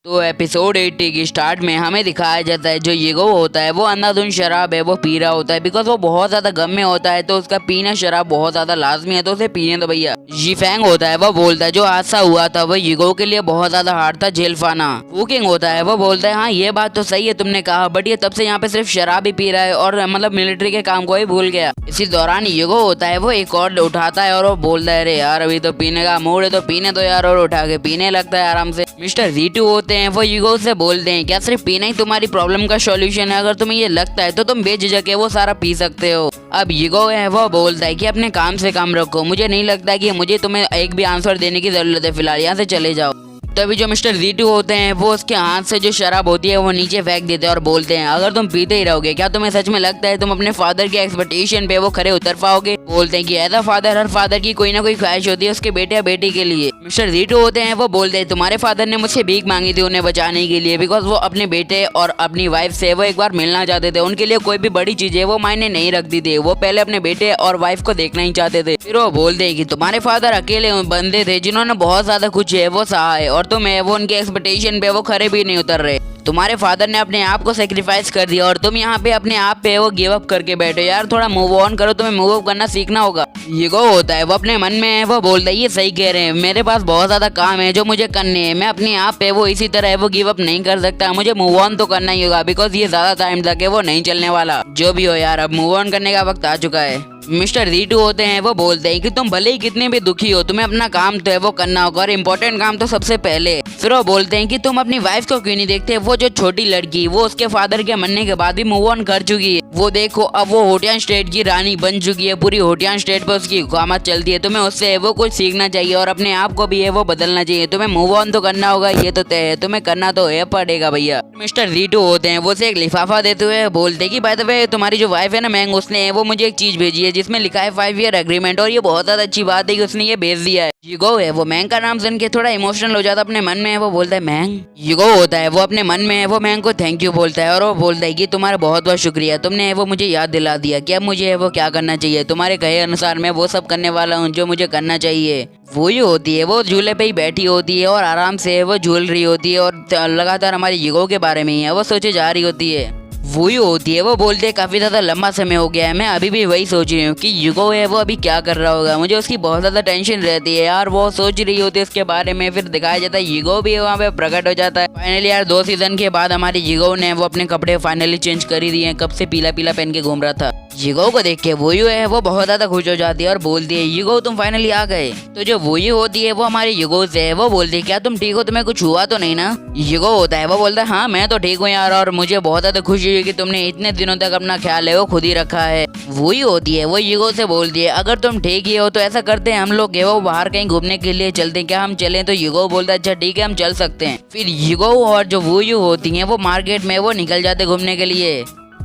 तो एपिसोड 80 की स्टार्ट में हमें दिखाया जाता है जो ईगो होता है वो अंधाधुंध शराब है वो पी रहा होता है बिकॉज वो बहुत ज्यादा गम में होता है तो उसका पीना शराब बहुत ज्यादा लाजमी है तो उसे पीने दो भैया। जीफैंग होता है वो बोलता है जो हादसा हुआ था वो ईगो के लिए बहुत ज्यादा हार्ड था झेल पाना। वुकिंग होता है वो बोलता है हाँ ये बात तो सही है तुमने कहा बट ये तब से यहाँ पे सिर्फ शराब ही पी रहा है और मतलब मिलिट्री के काम को ही भूल गया। इसी दौरान ईगो होता है वो एक और उठाता है और वो बोलता है अरे यार अभी तो पीने का मूड है तो पीने दो यार, और उठा के पीने लगता है आराम से। मिस्टर रीटू होते हैं वो ईगो से बोलते हैं क्या सिर्फ पीना ही तुम्हारी प्रॉब्लम का सॉल्यूशन है? अगर तुम्हें ये लगता है तो तुम बेझिझक है वो सारा पी सकते हो। अब ईगो है वो बोलता है कि अपने काम से काम रखो, मुझे नहीं लगता कि मुझे तुम्हें एक भी आंसर देने की जरूरत है, फिलहाल यहाँ से चले जाओ। तभी जो मिस्टर रीटू होते हैं वो उसके हाथ से जो शराब होती है वो नीचे फेंक देते हैं और बोलते हैं अगर तुम पीते ही रहोगे क्या तुम्हें सच में लगता है तुम अपने फादर के एक्सपेक्टेशन पे वो खरे उतर पाओगे? बोलते हैं कि एज अ फादर हर फादर की कोई ना कोई ख्वाहिश होती है उसके बेटे या बेटी के लिए। मिस्टर रीटू होते हैं वो बोलते हैं तुम्हारे फादर ने मुझसे भीख मांगी थी उन्हें बचाने के लिए बिकॉज वो अपने बेटे और अपनी वाइफ से वो एक बार मिलना चाहते थे। उनके लिए कोई भी बड़ी चीज है वो मायने नहीं रखती थी, वो पहले अपने बेटे और वाइफ को देखना ही चाहते थे। फिर वो बोलते हैं कि तुम्हारे फादर अकेले बंदे थे जिन्होंने बहुत ज्यादा कुछ है वो सहा है और तुम है वो उनके एक्सपेक्टेशन पे वो खरे भी नहीं उतर रहे। तुम्हारे फादर ने अपने आप को सेक्रीफाइस कर दिया और तुम यहाँ पे अपने आप पे वो गिव अप करके बैठो। यार थोड़ा मूव ऑन करो, तुम्हें मूव अप करना सीखना होगा। ईगो होता है वो अपने मन में है वो बोलता है ये सही कह रहे हैं, मेरे पास बहुत ज्यादा काम है जो मुझे करने हैं, मैं अपने आप पे वो इसी तरह है वो गिव अप नहीं कर सकता, मुझे मूव ऑन तो करना ही होगा बिकॉज ये ज्यादा टाइम तक है वो नहीं चलने वाला। जो भी हो यार अब मूव ऑन करने का वक्त आ चुका है। मिस्टर रीटू होते हैं वो बोलते हैं कि तुम भले ही कितने भी दुखी हो तुम्हें अपना काम तो है वो करना होगा और इम्पोर्टेंट काम तो सबसे पहले। फिर वो बोलते हैं कि तुम अपनी वाइफ को क्यों नहीं देखते, वो जो छोटी लड़की वो उसके फादर के मरने के बाद भी मूव ऑन कर चुकी है, वो देखो अब वो होटियान स्टेट की रानी बन चुकी है, पूरी होटियान स्टेट पे उसकी हुकूमत चलती है। तुम्हें उससे है वो कुछ सीखना चाहिए और अपने आप को भी है वो बदलना चाहिए, तुम्हें मूव ऑन तो करना होगा, ये तो तय है, तुम्हें करना तो है पड़ेगा भैया। मिस्टर रीटू होते हैं वो उसे एक लिफाफा देते हुए बोलते हैं कि बाय द वे तुम्हारी जो वाइफ है ना मैंग, उसने वो मुझे एक चीज भेजी है जिसमें लिखा है 5 ईयर एग्रीमेंट और ये बहुत ज्यादा अच्छी बात है कि उसने ये भेज दिया है। ईगो है वो मैंग का नाम सुन के थोड़ा इमोशनल हो जाता अपने मन में है वो बोलता है मैंग। ईगो होता है वो अपने मन में है वो मैंग को थैंक यू बोलता है और वो बोलता है कि तुम्हारा बहुत बहुत शुक्रिया, तुमने वो मुझे याद दिला दिया कि अब मुझे है वो क्या करना चाहिए, तुम्हारे कहे अनुसार मैं वो सब करने वाला हूँ जो मुझे करना चाहिए। वो ही होती है वो झूले पे ही बैठी होती है और आराम से वो झूल रही होती है और लगातार हमारे ईगो के बारे में ही है वो सोचे जा रही होती है। वही होती है वो बोलते हैं काफी ज्यादा लंबा समय हो गया है, मैं अभी भी वही सोच रही हूँ कि ईगो है वो अभी क्या कर रहा होगा, मुझे उसकी बहुत ज्यादा टेंशन रहती है यार। वो सोच रही होती है उसके बारे में, फिर दिखाया जाता है ईगो भी वहाँ पे प्रकट हो जाता है। फाइनली यार 2 सीजन के बाद हमारी ईगो ने वो अपने कपड़े फाइनली चेंज कर ही दिए हैं, कब से पीला पीला पहन के घूम रहा था। ईगो को देख के वही है वो बहुत ज्यादा खुश हो जाती है और बोलती है ईगो तुम फाइनली आ गए। तो जो वही होती है वो हमारे ईगो से है वो बोलती है क्या तुम ठीक हो, तुम्हें कुछ हुआ तो नहीं ना? ईगो होता है वो बोलता है हाँ मैं तो ठीक हूँ यार और मुझे बहुत ज्यादा खुशी हुई कि तुमने इतने दिनों तक अपना ख्याल है वो खुद ही रखा है। वही होती है वो ईगो से बोलती है अगर तुम ठीक ही हो तो ऐसा करते हैं हम लोग वो बाहर कहीं घूमने के लिए चलते हैं, क्या हम चलें? तो ईगो बोलता है अच्छा ठीक है हम चल सकते हैं। फिर ईगो और जो वही होती है वो मार्केट में वो निकल जाते घूमने के लिए।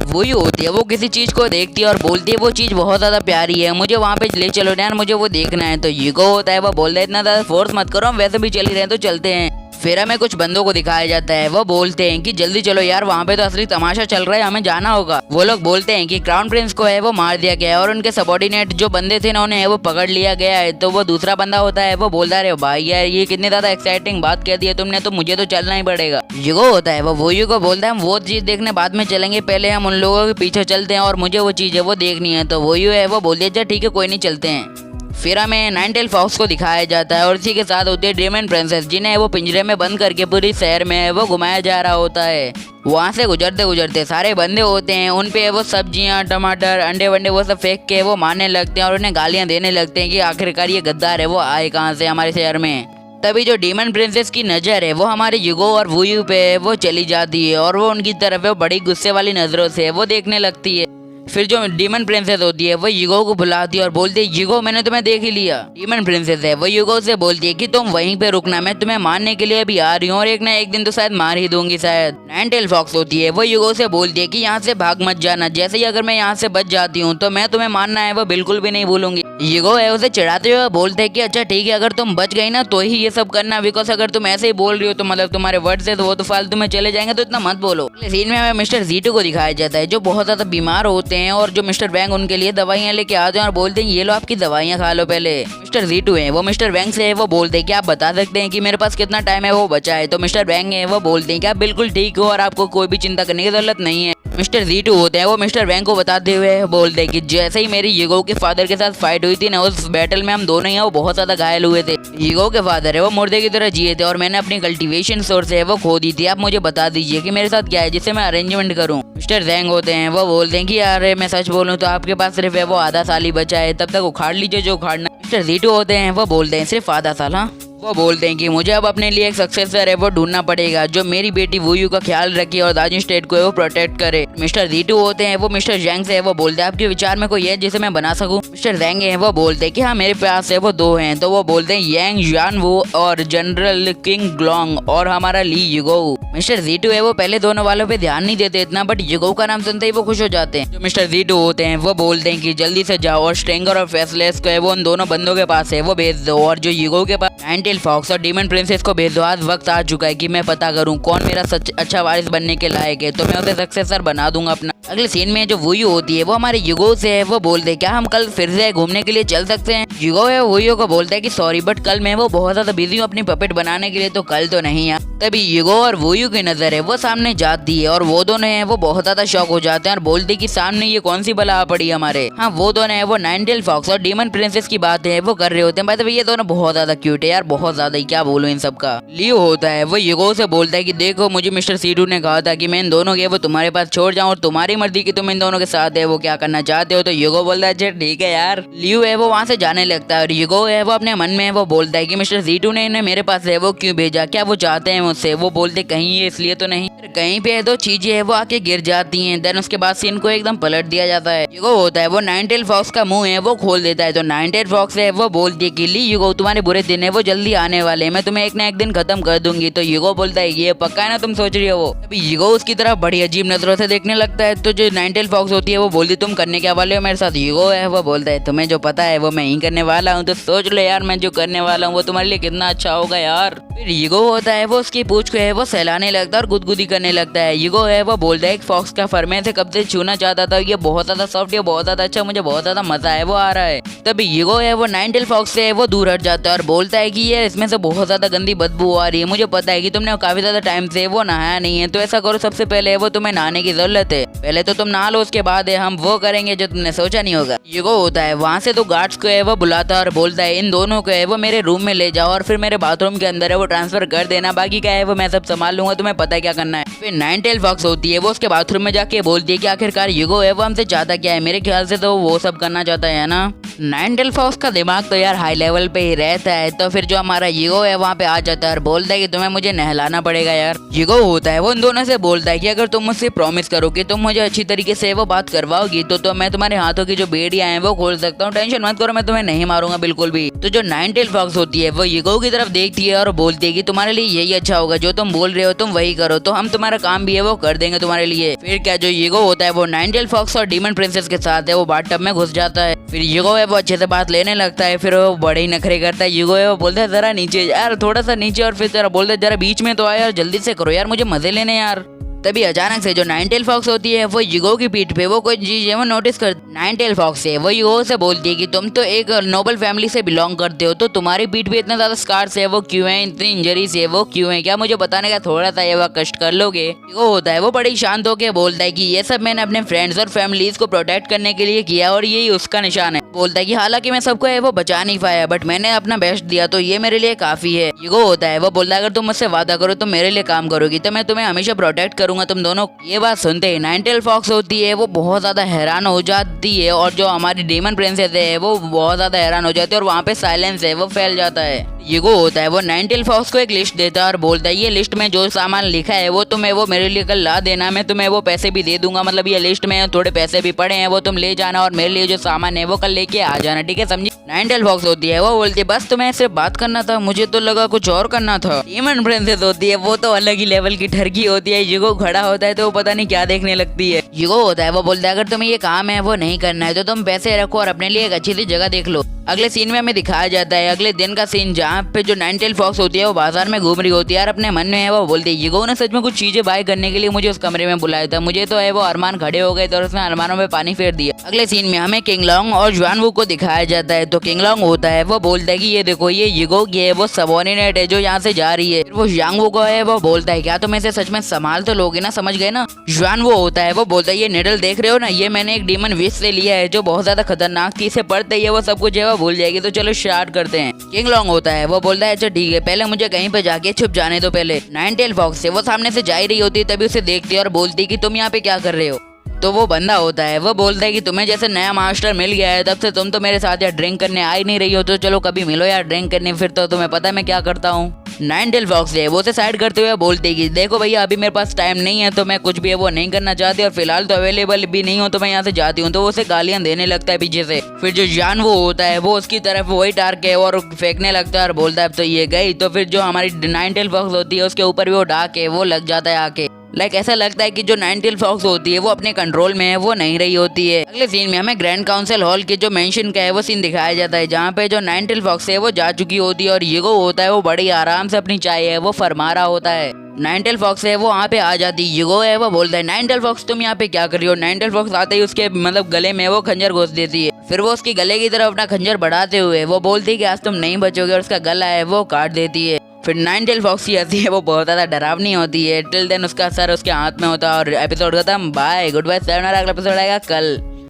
वही होती है वो किसी चीज को देखती है और बोलती है वो चीज बहुत ज्यादा प्यारी है, मुझे वहाँ पे ले चलो यार, मुझे वो देखना है। तो ईगो होता है वो बोलता है इतना ज्यादा फोर्स मत करो, हम वैसे भी चल ही रहे हैं तो चलते हैं। फिर हमें कुछ बंदों को दिखाया जाता है वो बोलते हैं कि जल्दी चलो यार वहाँ पे तो असली तमाशा चल रहा है, हमें जाना होगा। वो लोग बोलते हैं कि क्राउन प्रिंस को है वो मार दिया गया है और उनके सबॉर्डिनेट जो बंदे थे ना उन्हें है वो पकड़ लिया गया है। तो वो दूसरा बंदा होता है वो बोलता है भाई यार ये कितनी ज्यादा एक्साइटिंग बात कह दी है तुमने, तो मुझे तो चलना ही पड़ेगा। ईगो होता है वो यू को बोलता है हम वो चीज देखने बाद में चलेंगे, पहले हम उन लोगों के पीछे चलते हैं और मुझे वो चीज है वो देखनी है। तो वो है वो बोलते अच्छा ठीक है कोई नहीं चलते हैं। फिर हमें नाइनटेल फॉक्स को दिखाया जाता है और इसी के साथ होती है डेमन प्रिंसेस जिन्हें वो पिंजरे में बंद करके पूरी शहर में वो घुमाया जा रहा होता है। वहाँ से गुजरते गुजरते सारे बंदे होते हैं उन पे वो सब्जियां टमाटर अंडे वंडे वो सब फेंक के वो मारने लगते हैं और उन्हें गालियां देने लगते हैं कि आखिरकार ये गद्दार है वो आए कहाँ से हमारे शहर में। तभी जो डीमन प्रिंसेस की नजर है वो हमारे ईगो और वुयू पे वो चली जाती है और वो उनकी तरफ वो बड़ी गुस्से वाली नजरों से वो देखने लगती है। फिर जो डीमन प्रिंसेस होती है वो ईगो को बुलाती है और बोलती है ईगो मैंने तुम्हें देख ही लिया। डीमन प्रिंसेस है वो ईगो से बोलती है कि तुम वहीं पे रुकना, मैं तुम्हें मारने के लिए अभी आ रही हूँ और एक ना एक दिन तो शायद मार ही दूंगी शायद। नाइनटेल फॉक्स होती है वो ईगो से बोलती है कि यहाँ से भाग मत जाना, जैसे ही अगर मैं यहाँ से बच जाती हूँ तो मैं तुम्हें मारना है वो बिल्कुल भी नहीं भूलूंगी। ईगो है उसे चिढ़ाते हुए बोलते हैं कि अच्छा ठीक है, अगर तुम बच गई ना तो ही ये सब करना, बिकॉज अगर तुम ऐसे ही बोल रही हो तो मतलब तुम्हारे वर्ड से तो वो तो फालतू में चले जाएंगे, तो इतना मत बोलो। सीन में हमें मिस्टर जीटू को दिखाया जाता है जो बहुत ज्यादा बीमार होते हैं और जो मिस्टर वैंग उनके लिए दवाइयाँ लेके आते हैं और बोलते हैं ये लो आपकी दवाइयाँ खा लो पहले। मिस्टर जीटू है वो मिस्टर वैंग से वो बोलते हैं कि आप बता सकते हैं कि मेरे पास कितना टाइम है वो बचा है, तो मिस्टर वैंग है वो बोलते हैं कि आप बिल्कुल ठीक हो और आपको कोई भी चिंता करने की जरूरत नहीं है। मिस्टर जीटू होते हैं वो मिस्टर वैंग को बताते हुए बोलते हैं कि जैसे ही मेरी ईगो के फादर के साथ फाइट हुई थी ना, उस बैटल में हम दोनों ही वो बहुत ज्यादा घायल हुए थे। ईगो के फादर है वो मुर्दे की तरह जिए थे और मैंने अपनी कल्टीवेशन सोर्स है वो खो दी थी। आप मुझे बता दीजिए कि मेरे साथ क्या है जिससे मैं अरेंजमेंट करूं। मिस्टर जैंग होते हैं वो बोलते हैं कि यार मैं सच बोलूं तो आपके पास सिर्फ है वो आधा साल ही बचा है, तब तक उखाड़ लीजिए जो उखाड़ना। मिस्टर जीटू होते हैं वो बोलते हैं सिर्फ आधा साल? हाँ। वो बोलते हैं कि मुझे अब अपने लिए एक सक्सेसर है वो ढूंढना पड़ेगा जो मेरी बेटी वूयू का ख्याल रखे और दार्जिलिंग स्टेट को वो प्रोटेक्ट करे। मिस्टर जीटू होते हैं वो मिस्टर जैंग से वो बोलते हैं आपके विचार में कोई है जिसे मैं बना सकूं। मिस्टर जैंग है वो बोलते हैं कि हाँ मेरे पास है वो दो हैं, तो वो बोलते हैं यांग यान वो और जनरल किंग ग्लोंग और हमारा ली यूगो। मिस्टर जीटू है वो पहले दोनों वालों पे ध्यान नहीं देते इतना, बट यूगो का नाम सुनते ही वो खुश हो जाते हैं। जो मिस्टर जीटू होते हैं वो बोलते हैं कि जल्दी से जाओ और स्ट्रेंगर और फेसलेस को है वो उन दोनों बंदों के पास है वो भेज दो, और जो यूगो के पास नाइन-टेल फॉक्स और डीमन प्रिंसेस को भेज दो। आज वक्त आ चुका है कि मैं पता करूं कौन मेरा सच अच्छा वारिस बनने के लायक है, तो मैं उसे सक्सेसर बना दूंगा अपना। अगले सीन में जो वूयू होती है वो हमारे यूगो से है वो बोलते हैं क्या हम कल फिर से घूमने के लिए चल सकते हैं। यूगो है वूयू को बोलता है कि सॉरी बट कल मैं वो बहुत ज्यादा बिजी हूँ अपनी पपेट बनाने के लिए, तो कल तो नहीं यार। तभी यूगो और वूयू की नजर है वो सामने जाती है और वो दोनों है वो बहुत ज्यादा शॉक हो जाते हैं और बोलते हैं कि सामने ये कौन सी बला पड़ी हमारे। हाँ वो दोनों है वो नाइन-टेल फॉक्स और डीमन प्रिंसेस की बात है वो कर रहे होते हैं। भाई ये दोनों बहुत ज्यादा क्यूट है यार, बहुत ज्यादा ही, क्या बोलूं इन सब का। लियो होता है वो यूगो से बोलता है कि देखो मुझे मिस्टर सीडू ने कहा था कि मैं इन दोनों के वो तुम्हारे पास छोड़ जाऊं और तुम्हारी मर्जी की तुम इन दोनों के साथ है वो क्या करना चाहते हो। तो यूगो बोलता है अच्छा ठीक है यार। लियो है वो वहाँ से जाने लगता है और यूगो है वो अपने मन में वो बोलता है कि मिस्टर सीडू ने इन्हें मेरे पास है वो क्यों भेजा, क्या वो चाहते हैं मुझसे। वो बोलते कहीं ये इसलिए तो नहीं, कहीं पे दो चीजें है वो आके गिर जाती हैं। देन उसके बाद सीन को एकदम पलट दिया जाता है। यूगो होता है वो नाइन-टेल फॉक्स का मुंह है वो खोल देता है, तो नाइन-टेल फॉक्स है वो बोलती है कि ली यूगो तुम्हारे बुरे दिन है वो जल्दी आने वाले हैं, मैं तुम्हें एक ना एक दिन खत्म कर दूंगी। तो यूगो बोलता है ये पक्का है ना तुम सोच रही हो वो। अभी यूगो उसकी तरफ बड़ी अजीब नजरों से देखने लगता है, तो जो नाइन-टेल फॉक्स होती है वो बोलती तुम करने क्या वाले हो मेरे साथ। यूगो है वो बोलता है तुम्हें जो पता है वो मैं ही करने वाला हूँ, तो सोच लो यार मैं जो करने वाला हूँ वो तुम्हारे लिए कितना अच्छा होगा यार। फिर यूगो होता है वो उसकी पूंछ को है वो सहलाने लगता है और गुदगुदी करने लगता है। यूगो है वो बोलता है एक फॉक्स का फर मैं से कब से छूना चाहता था, ये बहुत ज्यादा सॉफ्ट है, बहुत ज्यादा अच्छा, मुझे बहुत ज्यादा मजा है वो आ रहा है। तभी यूगो है वो नाइन-टेल फॉक्स से वो दूर हट जाता है और बोलता है कि ये इसमें से बहुत ज्यादा गंदी बदबू आ रही है, मुझे पता है कि तुमने काफी ज्यादा टाइम से वो नहाया नहीं है, तो ऐसा करो सबसे पहले वो तुम्हें नहाने की जरूरत है, पहले तो तुम नहा लो, उसके बाद है हम वो करेंगे जो तुमने सोचा नहीं होगा। यूगो होता है वहाँ से तो गार्ड्स को है वो बुलाता है और बोलता है इन दोनों को है वो मेरे रूम में ले जाओ और फिर मेरे बाथरूम के अंदर है वो ट्रांसफर कर देना, बाकी क्या है वो मैं सब संभाल लूंगा, तुम्हें पता है क्या करना है। फिर नाइन-टेल फॉक्स होती है वो उसके बाथरूम में जाके बोलती है कि आखिरकार यूगो है वो हमसे चाहता क्या है, मेरे ख्याल से तो वो सब करना चाहता है ना। नाइन-टेल फॉक्स का दिमाग तो यार हाई लेवल पे ही रहता है, तो फिर जो हमारा यूगो है वहाँ पे आ जाता है और बोलता है कि तुम्हें मुझे नहलाना पड़ेगा यार। यूगो होता है वो उन दोनों से बोलता है कि अगर तुम मुझसे प्रॉमिस करो कि तुम मुझे अच्छी तरीके से वो बात करवाओगी तो मैं तुम्हारे हाथों की जो बेड़ियां हैं वो खोल सकता हूँ, टेंशन मत करो, मैं तुम्हें नहीं मारूंगा बिल्कुल भी। तो जो नाइन-टेल फॉक्स होती है वो यूगो की तरफ देखती है और बोलती है कि तुम्हारे लिए यही अच्छा होगा, जो तुम बोल रहे हो तुम वही करो, तो हम तुम्हारा काम भी है वो कर देंगे तुम्हारे लिए। फिर क्या जो यूगो होता है वो नाइन-टेल फॉक्स और डीमन प्रिंसेस के साथ है वो बाथटब में घुस जाता है। फिर यूगो है वो अच्छे से बात लेने लगता है, फिर वो बड़े ही नखरे करता है। यूगो है वो बोलता है जरा नीचे यार, थोड़ा सा नीचे, और फिर जरा बोलता है जरा बीच में तो आया यार, जल्दी से करो यार, मुझे मजे लेने यार। तभी अचानक से जो नाइन-टेल फॉक्स होती है वो यूगो की पीठ पे वो कोई चीज है वो नोटिस कर। नाइन-टेल फॉक्स है वो यूगो से बोलती है कि तुम तो एक नोबल फैमिली से बिलोंग करते हो, तो तुम्हारी पीठ पे इतना ज्यादा स्कार्स है वो क्यों है, इतनी इंजरीज है वो क्यों है, क्या मुझे बताने का थोड़ा सा ये कष्ट कर लोगे। यूगो होता है वो बड़ी शांत होकर बोलता है कि ये सब मैंने अपने फ्रेंड्स और फैमिलीज को प्रोटेक्ट करने के लिए किया और यही उसका निशान है। बोलता है कि हालांकि मैं सबको है वो बचा नहीं पाया, बट मैंने अपना बेस्ट दिया, तो ये मेरे लिए काफी है। यूगो होता है वो बोलता है अगर तुम मुझसे वादा करो तो मेरे लिए काम करोगी तो मैं तुम्हें हमेशा प्रोटेक्ट करूंगा तुम दोनों। ये बात सुनते ही नाइन-टेल फॉक्स होती है वो बहुत ज्यादा हैरान हो जाती है और जो हमारी डीमन प्रिंसेस है वो बहुत ज्यादा हैरान हो जाती है और वहाँ पे साइलेंस है वो फैल जाता है। यूगो होता है वो नाइन-टेल फॉक्स को एक लिस्ट देता है और बोलता है ये लिस्ट में जो सामान लिखा है वो तुम्हें वो मेरे लिए कल ला देना, मैं तुम्हें वो पैसे भी दे दूंगा, मतलब ये लिस्ट में थोड़े पैसे भी पड़े हैं वो तुम ले जाना और मेरे लिए जो सामान है वो कल लेके आ जाना, ठीक है समझी। नाइन-टेल फॉक्स होती है वो बोलती है बस तुम्हें सिर्फ बात करना था, मुझे तो लगा कुछ और करना था। डीमन प्रिंसेस होती है वो तो अलग ही लेवल की ठरकी होती है। यूगो खड़ा होता है तो वो पता नहीं क्या देखने लगती है। यूगो होता है वो बोलता है अगर तुम्हें ये काम है वो नहीं करना है तो तुम पैसे रखो और अपने लिए एक अच्छी सी जगह देख लो। अगले सीन में हमें दिखाया जाता है अगले दिन का सीन, जहाँ पे जो नाइन टेल फॉक्स होती है वो बाजार में घूम रही होती है और अपने मन में है वो बोलती है ईगो ने सच में कुछ चीजें बाय करने के लिए मुझे उस कमरे में बुलाया था, मुझे तो है वो अरमान खड़े हो गए थे और उसने अरमानों में पानी फेर दिया। अगले सीन में हमें किंगलोंग और जुआनवू को दिखाया जाता है। तो किंगलोंग होता है वो बोलता है कि ये देखो ये ईगो की है वो सबॉर्डिनेट है जो यहाँ से जा रही है। फिर वो जुआनवू को है वो बोलता है क्या तुम इसे सच में संभाल तो लोगे ना, समझ गए ना। जुआनवू होता है वो बोलता है ये निडल देख रहे हो ना, ये मैंने एक डीमन विश से लिया है जो बहुत ज्यादा खतरनाक थी, इसे पढ़ते ही वो सब कुछ है वो भूल जाएगी, तो चलो स्टार्ट करते हैं। किंगलोंग होता है वो बोलता है अच्छा ठीक है, पहले मुझे कहीं पे जाके छुप जाने दो। पहले नाइन टेल फॉक्स से वो सामने से जा ही रही होती है, तभी उसे देखती है और बोलती है कि तुम यहाँ पे क्या कर रहे हो। तो वो बंदा होता है वो बोलता है कि तुम्हें जैसे नया मास्टर मिल गया है तब से तुम तो मेरे साथ यार ड्रिंक करने आ ही नहीं रही हो, तो चलो कभी मिलो यार ड्रिंक करने, फिर तो तुम्हें पता है मैं क्या करता हूँ। नाइन टेल फॉक्स है वो उसे साइड करते हुए बोलते कि देखो भैया अभी मेरे पास टाइम नहीं है, तो मैं कुछ भी है वो नहीं करना चाहती और फिलहाल तो अवेलेबल भी नहीं हो, तो मैं यहाँ से जाती हूँ। तो वो उसे गालियां देने लगता है पीछे से। फिर जो जान वो होता है वो उसकी तरफ वही डार्क है और फेंकने लगता है और बोलता है अब तो ये गई। तो फिर जो हमारी नाइन टेल फॉक्स होती है उसके ऊपर भी वो डार्क है वो लग जाता है आके। ऐसा लगता है कि जो नाइन टेल फॉक्स होती है वो अपने कंट्रोल में है, वो नहीं रही होती है। अगले सीन में हमें ग्रैंड काउंसिल हॉल के जो मेंशन का है वो सीन दिखाया जाता है, जहाँ पे जो नाइन टेल फॉक्स है वो जा चुकी होती है और ईगो होता है वो बड़ी आराम से अपनी चाय है वो फरमा रहा होता है। नाइन टेल फॉक्स है वो वहाँ पे आ जाती है, ईगो है वो बोलता है नाइन टेल फॉक्स तुम यहाँ पे क्या कर रही हो। नाइन टेल फॉक्स आते ही उसके गले में वो खंजर घुस देती है। फिर वो उसकी गले की तरफ अपना खंजर बढ़ाते हुए वो बोलती है कि आज तुम नहीं बचोगे और उसका गला है वो काट देती है। फिर नाइन टेल फॉक्स की हंसी है वो बहुत ज्यादा डरावनी होती है। टिल देन उसका सर उसके हाथ में होता है और एपिसोड खत्म। बाय गुड बाय, अगला एपिसोड आएगा कल।